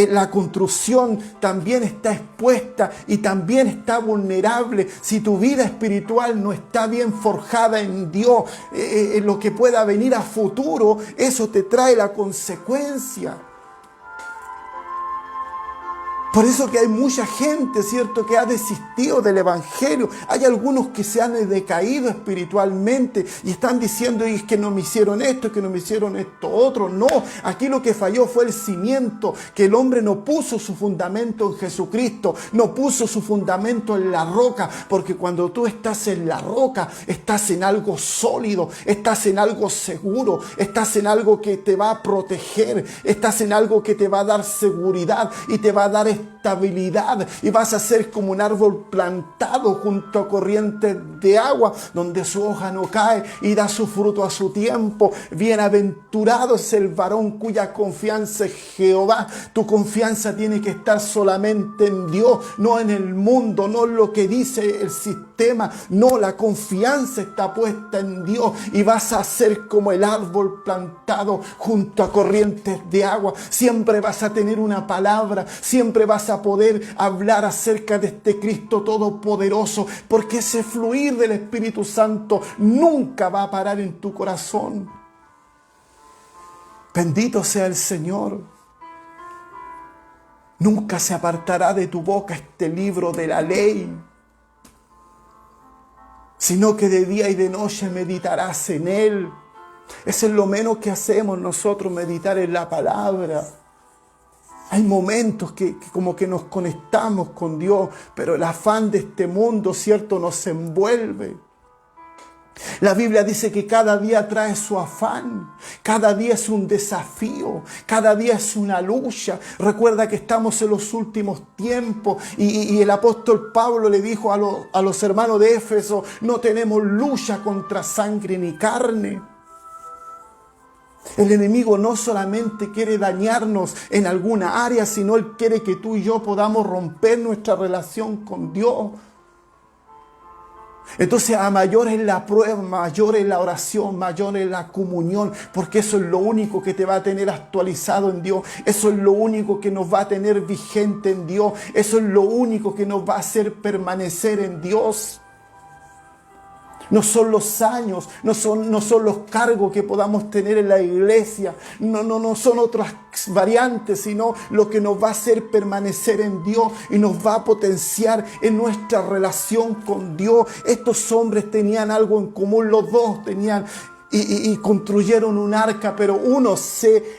la construcción también está expuesta y también está vulnerable. Si tu vida espiritual no está bien forjada en Dios, lo que pueda venir a futuro, eso te trae la consecuencia. Por eso que hay mucha gente, ¿cierto?, que ha desistido del Evangelio. Hay algunos que se han decaído espiritualmente y están diciendo, y es que no me hicieron esto, que no me hicieron esto otro. No, aquí lo que falló fue el cimiento, que el hombre no puso su fundamento en Jesucristo, no puso su fundamento en la roca, porque cuando tú estás en la roca, estás en algo sólido, estás en algo seguro, estás en algo que te va a proteger, estás en algo que te va a dar seguridad y te va a dar estabilidad y vas a ser como un árbol plantado junto a corrientes de agua donde su hoja no cae y da su fruto a su tiempo. Bienaventurado es el varón cuya confianza es Jehová. Tu confianza tiene que estar solamente en Dios, no en el mundo, no en lo que dice el sistema. No, la confianza está puesta en Dios y vas a ser como el árbol plantado junto a corrientes de agua. Siempre vas a tener una palabra, siempre vas a poder hablar acerca de este Cristo todopoderoso, porque ese fluir del Espíritu Santo nunca va a parar en tu corazón. Bendito sea el Señor. Nunca se apartará de tu boca este libro de la ley, sino que de día y de noche meditarás en él. Eso es lo menos que hacemos nosotros, meditar en la palabra. Hay momentos que como que nos conectamos con Dios, pero el afán de este mundo, ¿cierto?, nos envuelve. La Biblia dice que cada día trae su afán, cada día es un desafío, cada día es una lucha. Recuerda que estamos en los últimos tiempos y el apóstol Pablo le dijo a los hermanos de Éfeso: no tenemos lucha contra sangre ni carne. El enemigo no solamente quiere dañarnos en alguna área, sino él quiere que tú y yo podamos romper nuestra relación con Dios. Entonces, a mayor es la prueba, mayor es la oración, mayor es la comunión, porque eso es lo único que te va a tener actualizado en Dios. Eso es lo único que nos va a tener vigente en Dios. Eso es lo único que nos va a hacer permanecer en Dios. No son los años, no son los cargos que podamos tener en la iglesia, no son otras variantes, sino lo que nos va a hacer permanecer en Dios y nos va a potenciar en nuestra relación con Dios. Estos hombres tenían algo en común, los dos tenían y construyeron un arca, pero uno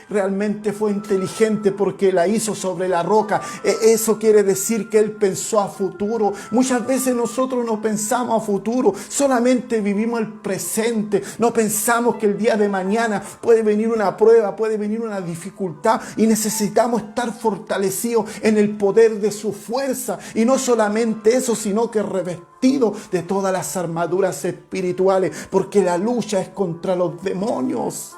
realmente fue inteligente porque la hizo sobre la roca. Eso quiere decir que él pensó a futuro. Muchas veces nosotros no pensamos a futuro, solamente vivimos el presente. No pensamos que el día de mañana puede venir una prueba, puede venir una dificultad y necesitamos estar fortalecidos en el poder de su fuerza. Y no solamente eso, sino que revestidos de todas las armaduras espirituales, porque la lucha es contra los demonios.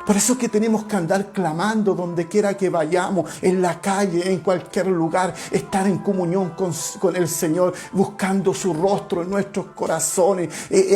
Por eso es que tenemos que andar clamando donde quiera que vayamos, en la calle, en cualquier lugar, estar en comunión con el Señor, buscando su rostro en nuestros corazones,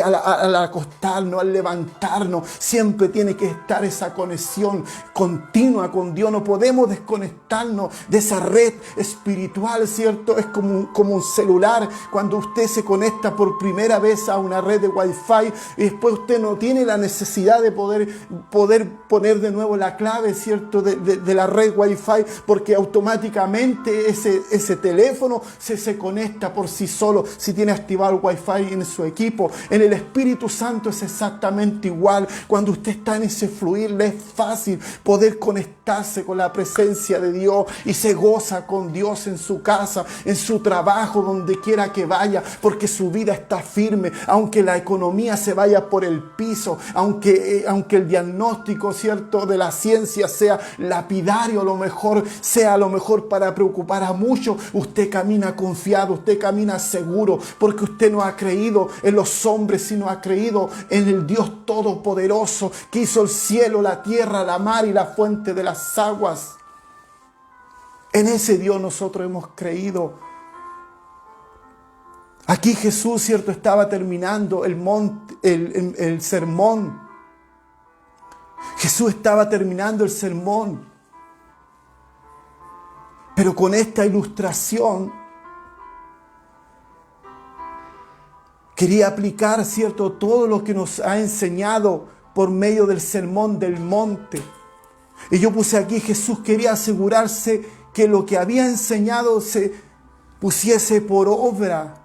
al acostarnos, al levantarnos. Siempre tiene que estar esa conexión continua con Dios. No podemos desconectarnos de esa red espiritual, ¿cierto? Es como un celular. Cuando usted se conecta por primera vez a una red de Wi-Fi y después usted no tiene la necesidad de poder poner de nuevo la clave, ¿cierto?, de la red Wi-Fi, porque automáticamente ese teléfono se conecta por sí solo si tiene activado el Wi-Fi en su equipo. En el Espíritu Santo es exactamente igual. Cuando usted está en ese fluir, le es fácil poder conectarse con la presencia de Dios y se goza con Dios en su casa, en su trabajo, donde quiera que vaya, porque su vida está firme, aunque la economía se vaya por el piso, aunque el diagnóstico, ¿cierto?, de la ciencia sea lapidario, a lo mejor para preocupar a muchos. Usted camina confiado, usted camina seguro, porque usted no ha creído en los hombres, sino ha creído en el Dios Todopoderoso, que hizo el cielo, la tierra, la mar y la fuente de las aguas. En ese Dios nosotros hemos creído. Aquí Jesús, ¿cierto?, estaba terminando el sermón. Jesús estaba terminando el sermón, pero con esta ilustración quería aplicar, ¿cierto?, todo lo que nos ha enseñado por medio del sermón del monte. Y yo puse aquí: Jesús quería asegurarse que lo que había enseñado se pusiese por obra,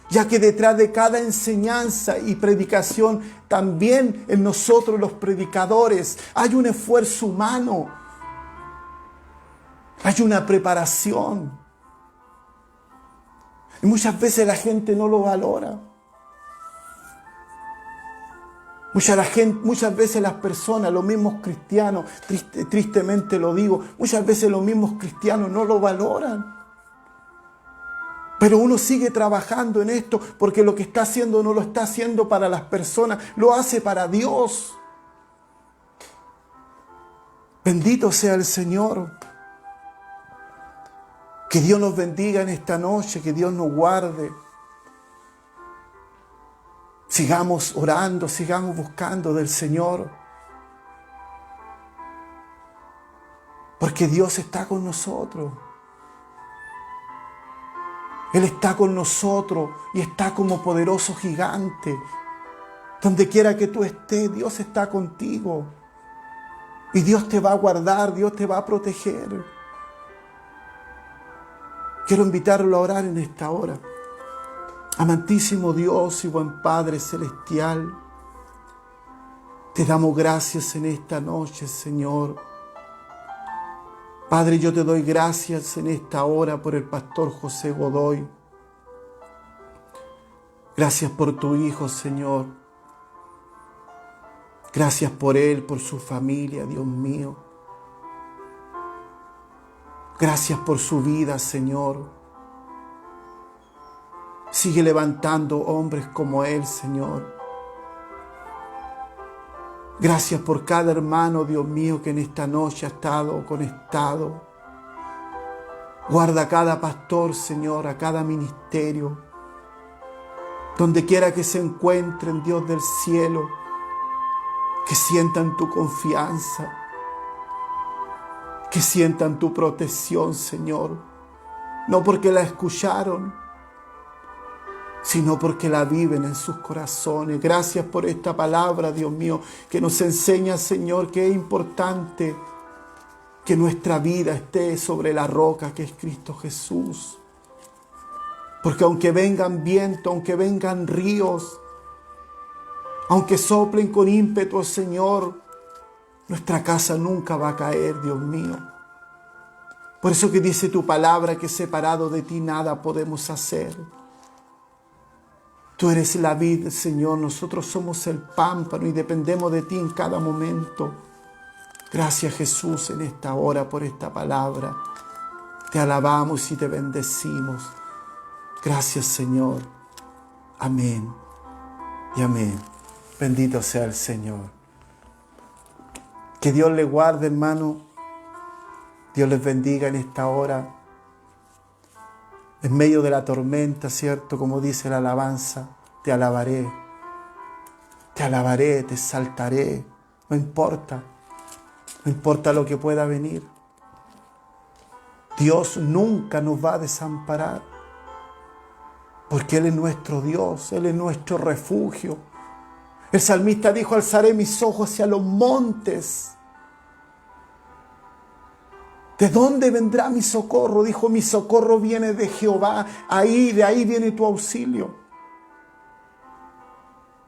ya que detrás de cada enseñanza y predicación, también en nosotros los predicadores, hay un esfuerzo humano, hay una preparación. Y muchas veces la gente no lo valora. Muchas veces las personas, los mismos cristianos, tristemente lo digo, muchas veces los mismos cristianos no lo valoran. Pero uno sigue trabajando en esto porque lo que está haciendo no lo está haciendo para las personas, lo hace para Dios. Bendito sea el Señor. Que Dios nos bendiga en esta noche, que Dios nos guarde. Sigamos orando, sigamos buscando del Señor. Porque Dios está con nosotros. Él está con nosotros y está como poderoso gigante. Donde quiera que tú estés, Dios está contigo. Y Dios te va a guardar, Dios te va a proteger. Quiero invitarlo a orar en esta hora. Amantísimo Dios y buen Padre celestial, te damos gracias en esta noche, Señor. Padre, yo te doy gracias en esta hora por el pastor José Godoy. Gracias por tu Hijo, Señor. Gracias por él, por su familia, Dios mío. Gracias por su vida, Señor. Sigue levantando hombres como él, Señor. Gracias por cada hermano, Dios mío, que en esta noche ha estado conectado. Guarda a cada pastor, Señor, a cada ministerio. Donde quiera que se encuentren, Dios del cielo, que sientan tu confianza, que sientan tu protección, Señor. No porque la escucharon, sino porque la viven en sus corazones. Gracias por esta palabra, Dios mío, que nos enseña, Señor, que es importante que nuestra vida esté sobre la roca que es Cristo Jesús. Porque aunque vengan vientos, aunque vengan ríos, aunque soplen con ímpetu, Señor, nuestra casa nunca va a caer, Dios mío. Por eso que dice tu palabra que separado de ti nada podemos hacer. Tú eres la vid, Señor, nosotros somos el pámpano y dependemos de ti en cada momento. Gracias, Jesús, en esta hora por esta palabra. Te alabamos y te bendecimos. Gracias, Señor. Amén y amén. Bendito sea el Señor. Que Dios le guarde, hermano. Dios les bendiga en esta hora. En medio de la tormenta, ¿cierto? Como dice la alabanza, te alabaré. Te alabaré, te exaltaré. No importa. No importa lo que pueda venir. Dios nunca nos va a desamparar. Porque Él es nuestro Dios. Él es nuestro refugio. El salmista dijo, alzaré mis ojos hacia los montes. ¿De dónde vendrá mi socorro? Dijo, mi socorro viene de Jehová. De ahí viene tu auxilio.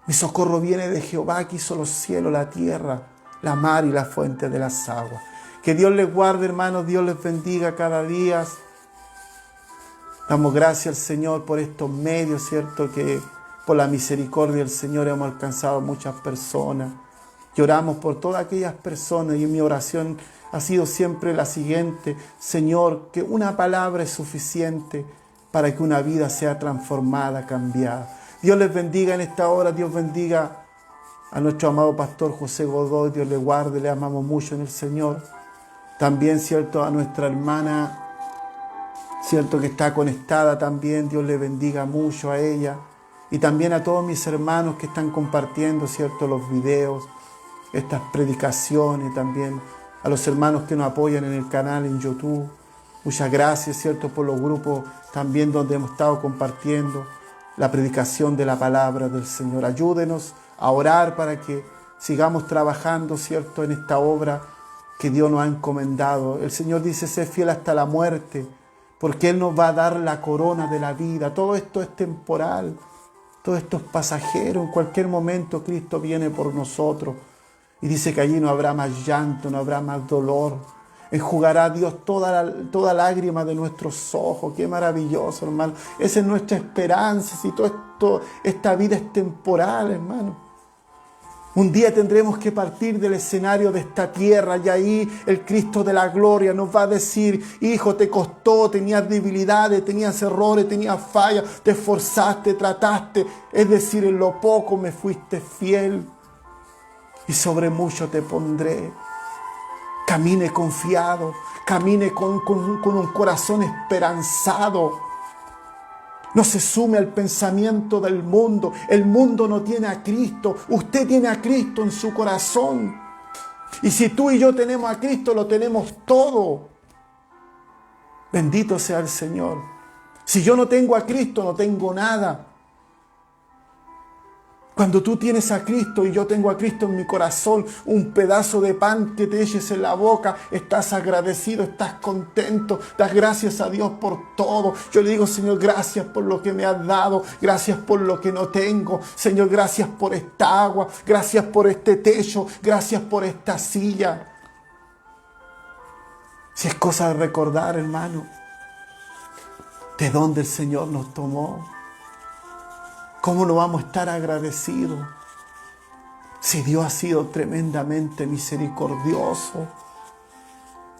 Mi socorro viene de Jehová, que hizo los cielos, la tierra, la mar y la fuente de las aguas. Que Dios les guarde, hermanos. Dios les bendiga cada día. Damos gracias al Señor por estos medios, ¿cierto? Que por la misericordia del Señor hemos alcanzado a muchas personas. Lloramos por todas aquellas personas y mi oración ha sido siempre la siguiente: Señor, que una palabra es suficiente para que una vida sea transformada, cambiada. Dios les bendiga en esta hora. Dios bendiga a nuestro amado pastor José Godoy. Dios le guarde, le amamos mucho en el Señor. También, cierto, a nuestra hermana, cierto, que está conectada también. Dios le bendiga mucho a ella. Y también a todos mis hermanos que están compartiendo, cierto, los videos, estas predicaciones, también a los hermanos que nos apoyan en el canal en YouTube. Muchas gracias, cierto, por los grupos también donde hemos estado compartiendo la predicación de la palabra del Señor. Ayúdenos a orar para que sigamos trabajando, cierto, en esta obra que Dios nos ha encomendado. El Señor dice, sé fiel hasta la muerte, porque Él nos va a dar la corona de la vida. Todo esto es temporal, todo esto es pasajero. En cualquier momento Cristo viene por nosotros. Y dice que allí no habrá más llanto, no habrá más dolor. Enjugará Dios toda lágrima de nuestros ojos. Qué maravilloso, hermano. Esa es nuestra esperanza. Si esta vida es temporal, hermano. Un día tendremos que partir del escenario de esta tierra y ahí el Cristo de la gloria nos va a decir, hijo, te costó, tenías debilidades, tenías errores, tenías fallas, te esforzaste, trataste. Es decir, en lo poco me fuiste fiel. Y sobre mucho te pondré. Camine confiado, camine con un corazón esperanzado. No se sume al pensamiento del mundo. El mundo no tiene a Cristo. Usted tiene a Cristo en su corazón. Y si tú y yo tenemos a Cristo, lo tenemos todo. Bendito sea el Señor. Si yo no tengo a Cristo, no tengo nada. Cuando tú tienes a Cristo y yo tengo a Cristo en mi corazón, un pedazo de pan que te eches en la boca, estás agradecido, estás contento, das gracias a Dios por todo. Yo le digo, Señor, gracias por lo que me has dado, gracias por lo que no tengo. Señor, gracias por esta agua, gracias por este techo, gracias por esta silla. Si es cosa de recordar, hermano, de dónde el Señor nos tomó. ¿Cómo no vamos a estar agradecidos si Dios ha sido tremendamente misericordioso?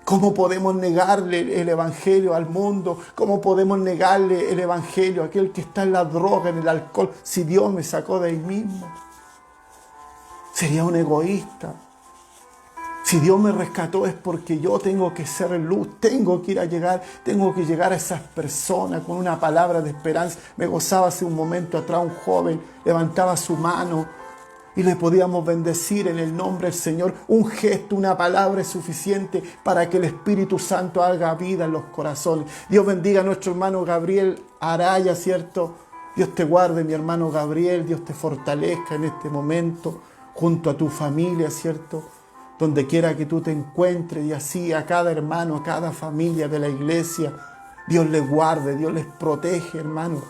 ¿Cómo podemos negarle el Evangelio al mundo? ¿Cómo podemos negarle el Evangelio a aquel que está en la droga, en el alcohol, si Dios me sacó de ahí mismo? Sería un egoísta. Si Dios me rescató es porque yo tengo que ser luz, tengo que llegar a esas personas con una palabra de esperanza. Me gozaba hace un momento atrás un joven, levantaba su mano y le podíamos bendecir en el nombre del Señor. Un gesto, una palabra es suficiente para que el Espíritu Santo haga vida en los corazones. Dios bendiga a nuestro hermano Gabriel Araya, ¿cierto? Dios te guarde, mi hermano Gabriel, Dios te fortalezca en este momento junto a tu familia, ¿cierto? Donde quiera que tú te encuentres, y así a cada hermano, a cada familia de la iglesia, Dios les guarde, Dios les protege, hermano.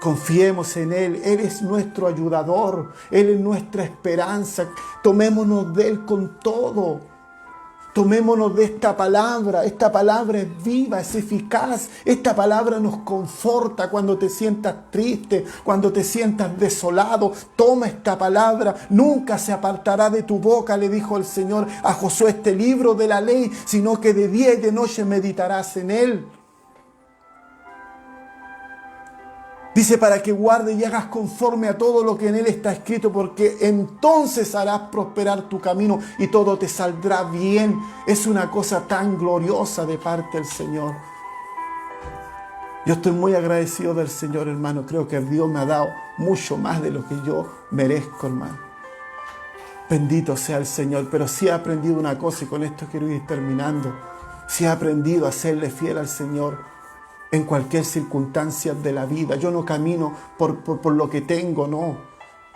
Confiemos en Él, Él es nuestro ayudador, Él es nuestra esperanza. Tomémonos de Él con todo. Tomémonos de esta palabra es viva, es eficaz. Esta palabra nos conforta cuando te sientas triste, cuando te sientas desolado. Toma esta palabra, nunca se apartará de tu boca, le dijo el Señor a Josué, este libro de la ley, sino que de día y de noche meditarás en él. Dice, para que guarde y hagas conforme a todo lo que en él está escrito, porque entonces harás prosperar tu camino y todo te saldrá bien. Es una cosa tan gloriosa de parte del Señor. Yo estoy muy agradecido del Señor, hermano. Creo que Dios me ha dado mucho más de lo que yo merezco, hermano. Bendito sea el Señor. Pero sí he aprendido una cosa, y con esto quiero ir terminando. Sí he aprendido a serle fiel al Señor en cualquier circunstancia de la vida. Yo no camino por lo que tengo, no.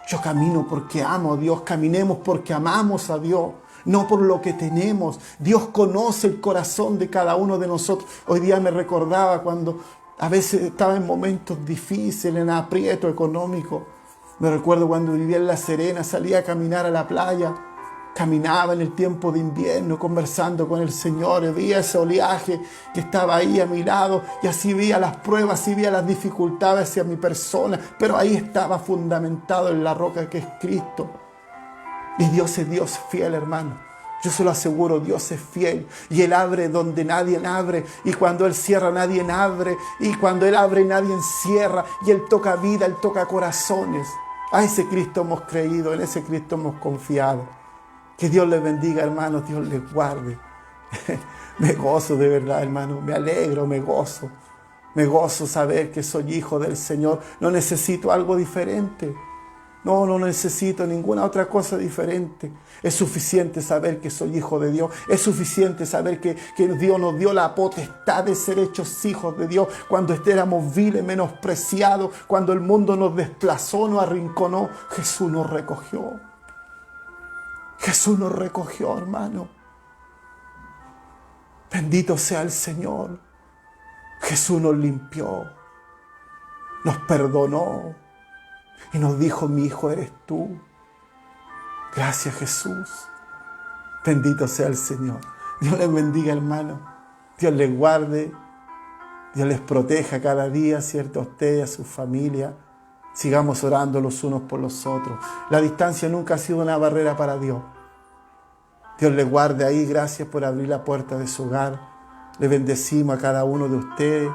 Yo camino porque amo a Dios. Caminemos porque amamos a Dios, no por lo que tenemos. Dios conoce el corazón de cada uno de nosotros. Hoy día me recordaba cuando a veces estaba en momentos difíciles, en aprieto económico. Me recuerdo cuando vivía en La Serena, salía a caminar a la playa. Caminaba en el tiempo de invierno conversando con el Señor, veía ese oleaje que estaba ahí a mi lado, y así veía las pruebas, así veía las dificultades hacia mi persona, pero ahí estaba fundamentado en la roca que es Cristo. Y Dios es Dios fiel, hermano. Yo se lo aseguro, Dios es fiel, y Él abre donde nadie abre, y cuando Él cierra nadie abre, y cuando Él abre nadie cierra, y Él toca vida, Él toca corazones. A ese Cristo hemos creído, en ese Cristo hemos confiado. Que Dios les bendiga, hermanos, Dios les guarde. Me gozo de verdad, hermano, me alegro, me gozo. Me gozo saber que soy hijo del Señor. No necesito algo diferente. No necesito ninguna otra cosa diferente. Es suficiente saber que soy hijo de Dios. Es suficiente saber que Dios nos dio la potestad de ser hechos hijos de Dios. Cuando éramos viles, menospreciados, cuando el mundo nos desplazó, nos arrinconó, Jesús nos recogió. Jesús nos recogió, hermano. Bendito sea el Señor. Jesús nos limpió, nos perdonó y nos dijo, mi hijo eres tú. Gracias, Jesús. Bendito sea el Señor. Dios les bendiga, hermano. Dios les guarde. Dios les proteja cada día, ¿cierto? A ustedes, a su familia. Sigamos orando los unos por los otros. La distancia nunca ha sido una barrera para Dios. Dios les guarde ahí. Gracias por abrir la puerta de su hogar. Le bendecimos a cada uno de ustedes.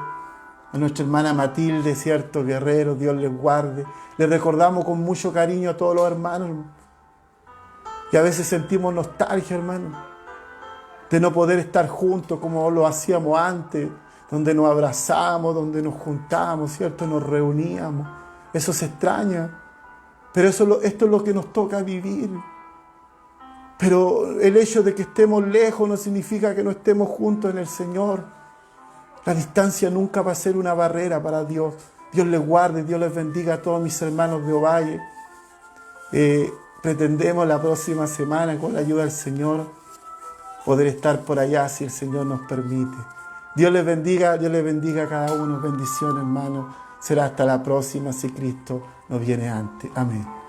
A nuestra hermana Matilde, cierto, Guerrero, Dios les guarde. Le recordamos con mucho cariño a todos los hermanos. Y a veces sentimos nostalgia, hermano, de no poder estar juntos como lo hacíamos antes, donde nos abrazamos, donde nos juntábamos, cierto, nos reuníamos. Eso se extraña, pero esto es lo que nos toca vivir. Pero el hecho de que estemos lejos no significa que no estemos juntos en el Señor. La distancia nunca va a ser una barrera para Dios. Dios les guarde, Dios les bendiga a todos mis hermanos de Ovalle. Pretendemos la próxima semana, con la ayuda del Señor, poder estar por allá si el Señor nos permite. Dios les bendiga a cada uno. Bendiciones, hermano. Será hasta la próxima si Cristo nos viene antes. Amén.